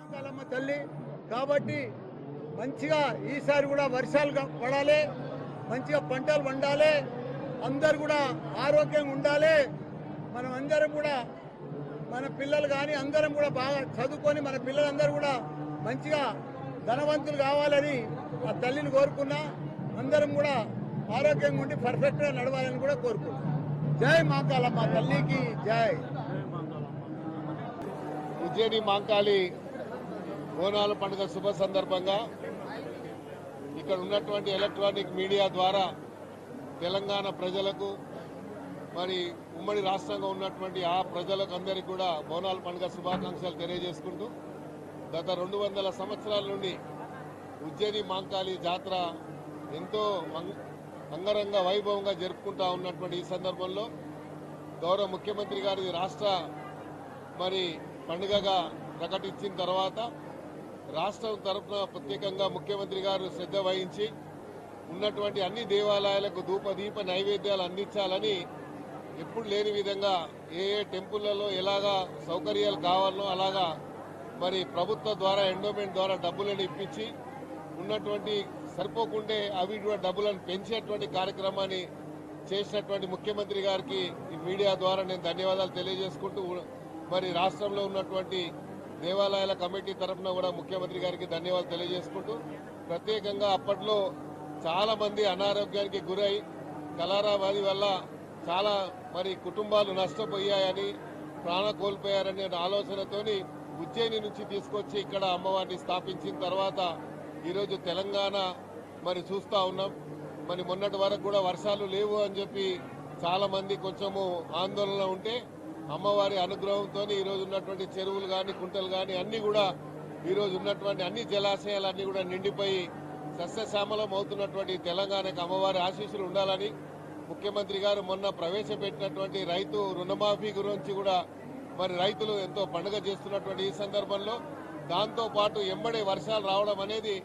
మహాకాళమ్మ తల్లి కాబట్టి మంచిగా ఈసారి కూడా వర్షాలు పడాలి, మంచిగా పంటలు పండాలి, అందరు కూడా ఆరోగ్యంగా ఉండాలి. మనం అందరం కూడా మన పిల్లలు కానీ అందరం కూడా బాగా చదువుకొని మన పిల్లలందరూ కూడా మంచిగా ధనవంతులు కావాలని ఆ తల్లిని కోరుకున్నా. అందరం కూడా ఆరోగ్యంగా ఉండి పర్ఫెక్ట్గా నడవాలని కూడా కోరుకున్నాం. జై మహాకాళమ్మ తల్లికి జై. ఉజ్జయిని మహంకాళి బోనాల పండుగ శుభ సందర్భంగా ఇక్కడ ఉన్నటువంటి ఎలక్ట్రానిక్ మీడియా ద్వారా తెలంగాణ ప్రజలకు మరి ఉమ్మడి రాష్ట్రంగా ఉన్నటువంటి ఆ ప్రజలకు అందరికీ కూడా బోనాల పండుగ శుభాకాంక్షలు తెలియజేసుకుంటూ గత 200 సంవత్సరాల నుండి ఉజ్జయిని మహంకాళి జాతర ఎంతో అంగరంగ వైభవంగా జరుపుకుంటా ఉన్నటువంటి ఈ సందర్భంలో గౌరవ ముఖ్యమంత్రి గారి రాష్ట్ర మరి పండుగగా ప్రకటించిన తర్వాత రాష్ట్రం తరఫున ప్రత్యేకంగా ముఖ్యమంత్రి గారు శ్రద్ధ వహించి ఉన్నటువంటి అన్ని దేవాలయాలకు ధూపదీప నైవేద్యాలు అందించాలని ఎప్పుడు లేని విధంగా ఏ టెంపుల్లలో ఎలాగా సౌకర్యాలు కావాలనో అలాగా మరి ప్రభుత్వ ద్వారా ఎండోమెంట్ ద్వారా డబ్బులను ఇప్పించి ఉన్నటువంటి సరిపోకుండే అవి డబ్బులను పెంచేటువంటి కార్యక్రమాన్ని చేసినటువంటి ముఖ్యమంత్రి గారికి ఈ మీడియా ద్వారా నేను ధన్యవాదాలు తెలియజేసుకుంటూ మరి రాష్ట్రంలో ఉన్నటువంటి దేవాలయాల కమిటీ తరఫున కూడా ముఖ్యమంత్రి గారికి ధన్యవాదాలు తెలియజేసుకుంటూ ప్రత్యేకంగా అప్పట్లో చాలా మంది అనారోగ్యానికి గురై కలరా వ్యాధి వల్ల చాలా మరి కుటుంబాలు నష్టపోయాయని ప్రాణ కోల్పోయారనే ఆలోచనతోని ఉజ్జయిని నుంచి తీసుకొచ్చి ఇక్కడ అమ్మవారిని స్థాపించిన తర్వాత ఈరోజు తెలంగాణ మరి చూస్తా ఉన్నాం. మరి మొన్నటి వరకు కూడా వర్షాలు లేవు అని చెప్పి చాలా మంది కొంచెము ఆందోళన ఉంటే అమ్మవారి అనుగ్రహంతో ఈరోజు ఉన్నటువంటి చెరువులు కానీ కుంటలు కానీ అన్ని కూడా ఈరోజు ఉన్నటువంటి అన్ని జలాశయాలన్నీ కూడా నిండిపోయి సస్యశ్యామలం అవుతున్నటువంటి తెలంగాణకు అమ్మవారి ఆశీస్సులు ఉండాలని ముఖ్యమంత్రి గారు మొన్న ప్రవేశపెట్టినటువంటి రైతు రుణమాఫీ గురించి కూడా మరి రైతులు ఎంతో పండుగ చేస్తున్నటువంటి ఈ సందర్భంలో దాంతో పాటు ఎంబడే వర్షాలు రావడం అనేది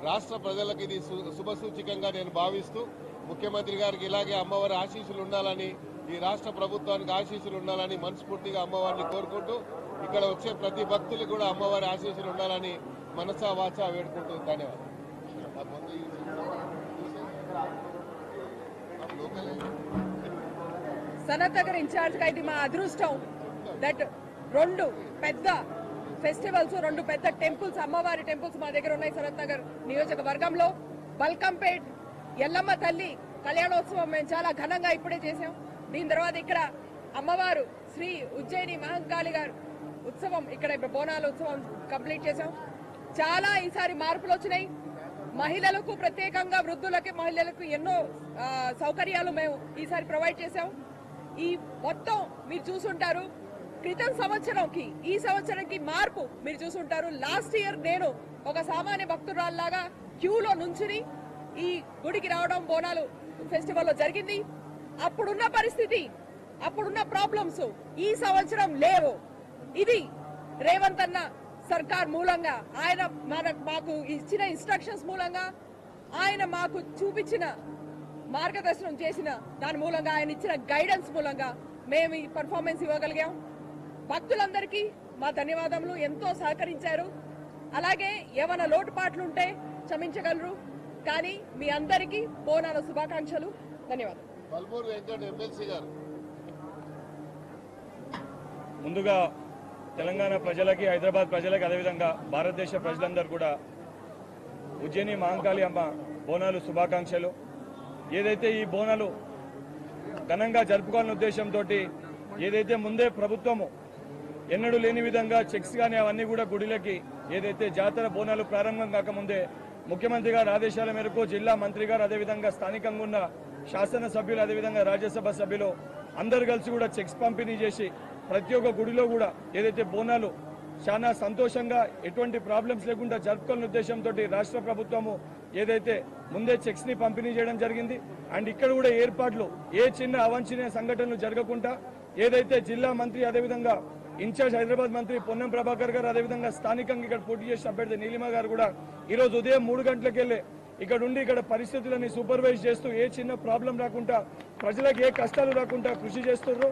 రాష్ట్ర ప్రజలకు ఇది శుభసూచకంగా నేను భావిస్తూ ముఖ్యమంత్రి గారికి ఇలాగే అమ్మవారి ఆశీస్సులు ఉండాలని ఈ రాష్ట్ర ప్రభుత్వానికి ఆశీస్సులు ఉండాలని మనస్ఫూర్తిగా అమ్మవారిని కోరుకుంటూ ఇక్కడ వచ్చే ప్రతి భక్తులకు కూడా అమ్మవారి ఆశీస్సులు ఉండాలని మనసా వాచా వేడుకుంటూ ధన్యవాదాలు. సనత్ నగర్ ఇన్ఛార్జ్ గా ఇది మా అదృష్టం దట్ 2 పెద్ద ఫెస్టివల్స్ 2 పెద్ద టెంపుల్స్ అమ్మవారి టెంపుల్స్ మా దగ్గర ఉన్నాయి. సనత్ నగర్ నియోజకవర్గంలో బల్కంపేట్ ఎల్లమ్మ తల్లి కళ్యాణోత్సవం మేము చాలా ఘనంగా ఇప్పుడే చేసాం. దీని తర్వాత ఇక్కడ అమ్మవారు శ్రీ ఉజ్జయిని మహంకాళి గారు ఉత్సవం ఇక్కడ బోనాల ఉత్సవం కంప్లీట్ చేసాం. చాలా ఈసారి మార్పులు వచ్చినాయి. మహిళలకు ప్రత్యేకంగా వృద్ధులకి మహిళలకు ఎన్నో సౌకర్యాలు మేము ఈసారి ప్రొవైడ్ చేసాం. ఈ మొత్తం మీరు చూసుంటారు క్రితం సంవత్సరంకి ఈ సంవత్సరంకి మార్పు మీరు చూసుంటారు. లాస్ట్ ఇయర్ నేను ఒక సామాన్య భక్తురాల్లాగా క్యూలో నుంచుని ఈ గుడికి రావడం బోనాలు ఫెస్టివల్ లో జరిగింది. అప్పుడున్న పరిస్థితి అప్పుడున్న ప్రాబ్లమ్స్ ఈ సంవత్సరం లేవు. ఇది రేవంత్ అన్న సర్కార్ మూలంగా ఆయన మాకు ఇచ్చిన ఇన్స్ట్రక్షన్స్ మూలంగా ఆయన మాకు చూపించిన మార్గదర్శనం చేసిన దాని మూలంగా ఆయన ఇచ్చిన గైడెన్స్ మూలంగా మేము ఈ పర్ఫార్మెన్స్ ఇవ్వగలిగాం. భక్తులందరికీ మా ధన్యవాదములు, ఎంతో సహకరించారు. అలాగే ఏమైనా లోటుపాట్లుంటే క్షమించగలరు. కానీ మీ అందరికీ బోనాల శుభాకాంక్షలు. ధన్యవాదాలు. ముందుగా తెలంగాణ ప్రజలకి హైదరాబాద్ ప్రజలకి అదేవిధంగా భారతదేశ ప్రజలందరూ కూడా ఉజ్జయిని మహంకాళి అమ్మ బోనాలు శుభాకాంక్షలు. ఏదైతే ఈ బోనాలు ఘనంగా జరుపుకోవాలనే ఉద్దేశంతో ఏదైతే ముందే ప్రభుత్వము ఎన్నడూ లేని విధంగా చెక్స్ కానీ అవన్నీ కూడా గుడిలకి ఏదైతే జాతర బోనాలు ప్రారంభం కాకముందే ముఖ్యమంత్రి గారి ఆదేశాల మేరకు జిల్లా మంత్రి గారు అదేవిధంగా స్థానికంగా ఉన్న శాసనసభ్యులు అదేవిధంగా రాజ్యసభ సభ్యులు అందరు కలిసి కూడా చెక్స్ పంపిణీ చేసి ప్రతి ఒక్క గుడిలో కూడా ఏదైతే బోనాలు చాలా సంతోషంగా ఎటువంటి ప్రాబ్లమ్స్ లేకుండా జరుపుకోవాలనే ఉద్దేశంతో రాష్ట్ర ప్రభుత్వము ఏదైతే ముందే చెక్స్ ని పంపిణీ చేయడం జరిగింది. అండ్ ఇక్కడ కూడా ఏర్పాట్లు ఏ చిన్న అవాంఛనీయ సంఘటనలు జరగకుండా ఏదైతే జిల్లా మంత్రి అదేవిధంగా ఇన్ఛార్జ్ హైదరాబాద్ మంత్రి పొన్నం ప్రభాకర్ గారు అదేవిధంగా స్థానికంగా ఇక్కడ పోటీ చేసిన అభ్యర్థి నీలిమ గారు కూడా ఈరోజు ఉదయం 3 గంటలకెళ్లే ఇక్కడ ఉండి ఇక్కడ పరిస్థితులని సూపర్వైజ్ చేస్తూ ఏ చిన్న ప్రాబ్లం రాకుండా ప్రజలకు ఏ కష్టాలు రాకుండా కృషి చేస్తున్నారు.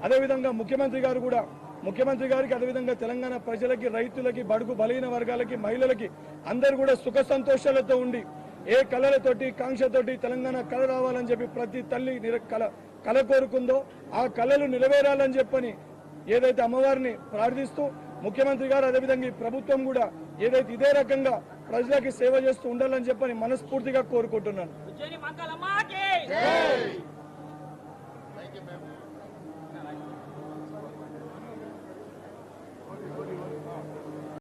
అదేవిధంగా ముఖ్యమంత్రి గారు కూడా ముఖ్యమంత్రి గారికి అదేవిధంగా తెలంగాణ ప్రజలకి, రైతులకి, బడుగు బలహీన వర్గాలకి, మహిళలకి అందరూ కూడా సుఖ సంతోషాలతో ఉండి ఏ కళలతోటి కాంక్షతోటి తెలంగాణ కళ రావాలని చెప్పి ప్రతి తల్లి కళ కోరుకుందో ఆ కళలు నెరవేరాలని చెప్పని ఏదైతే అమ్మవారిని ప్రార్థిస్తూ ముఖ్యమంత్రి గారు అదేవిధంగా ఈ ప్రభుత్వం కూడా ఏదైతే ఇదే రకంగా ప్రజలకి సేవ చేస్తూ ఉండాలని చెప్పని మనస్ఫూర్తిగా కోరుకుంటున్నాను.